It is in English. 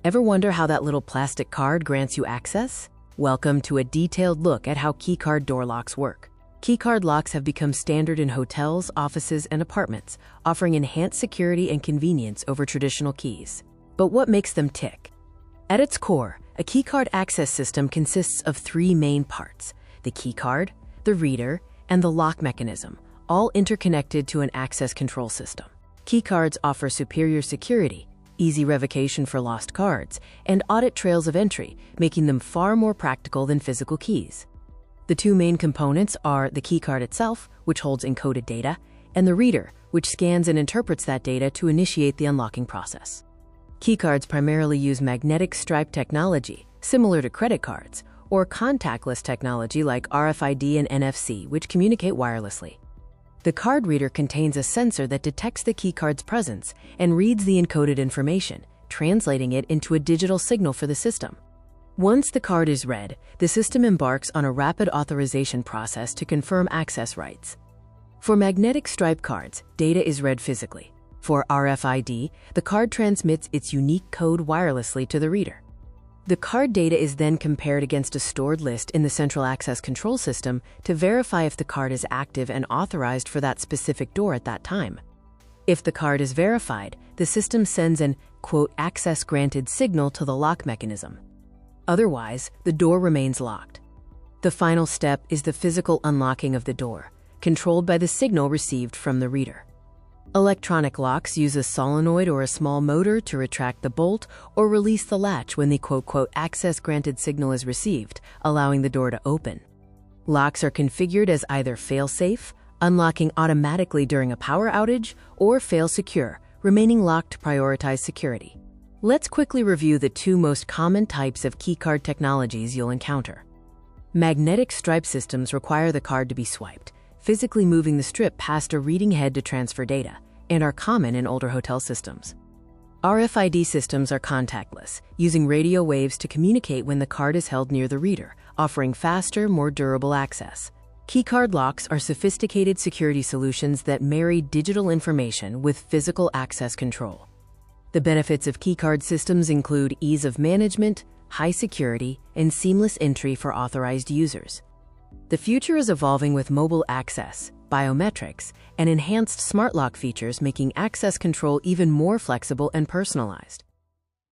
Ever wonder how that little plastic card grants you access? Welcome to a detailed look at how Keycard door locks work. Keycard locks have become standard in hotels, offices, and apartments, offering enhanced security and convenience over traditional keys. But what makes them tick? At its core, a keycard access system consists of three main parts: the keycard, the reader, and the lock mechanism, all interconnected to an access control system. Keycards offer superior security, easy revocation for lost cards, and audit trails of entry, making them far more practical than physical keys. The two main components are the keycard itself, which holds encoded data, and the reader, which scans and interprets that data to initiate the unlocking process. Keycards primarily use magnetic stripe technology, similar to credit cards, or contactless technology like RFID and NFC, which communicate wirelessly. The card reader contains a sensor that detects the keycard's presence and reads the encoded information, translating it into a digital signal for the system. Once the card is read, the system embarks on a rapid authorization process to confirm access rights. For magnetic stripe cards, data is read physically. For RFID, the card transmits its unique code wirelessly to the reader. The card data is then compared against a stored list in the central access control system to verify if the card is active and authorized for that specific door at that time. If the card is verified, the system sends an, quote, access granted signal to the lock mechanism. Otherwise, the door remains locked. The final step is the physical unlocking of the door, controlled by the signal received from the reader. Electronic locks use a solenoid or a small motor to retract the bolt or release the latch when the quote, access granted signal is received, allowing the door to open. Locks are configured as either fail-safe, unlocking automatically during a power outage, or fail-secure, remaining locked to prioritize security. Let's quickly review the two most common types of keycard technologies you'll encounter. Magnetic stripe systems require the card to be swiped, physically moving the strip past a reading head to transfer data, and are common in older hotel systems. RFID systems are contactless, using radio waves to communicate when the card is held near the reader, offering faster, more durable access. Keycard locks are sophisticated security solutions that marry digital information with physical access control. The benefits of keycard systems include ease of management, high security, and seamless entry for authorized users. The future is evolving with mobile access, biometrics, and enhanced smart lock features, making access control even more flexible and personalized.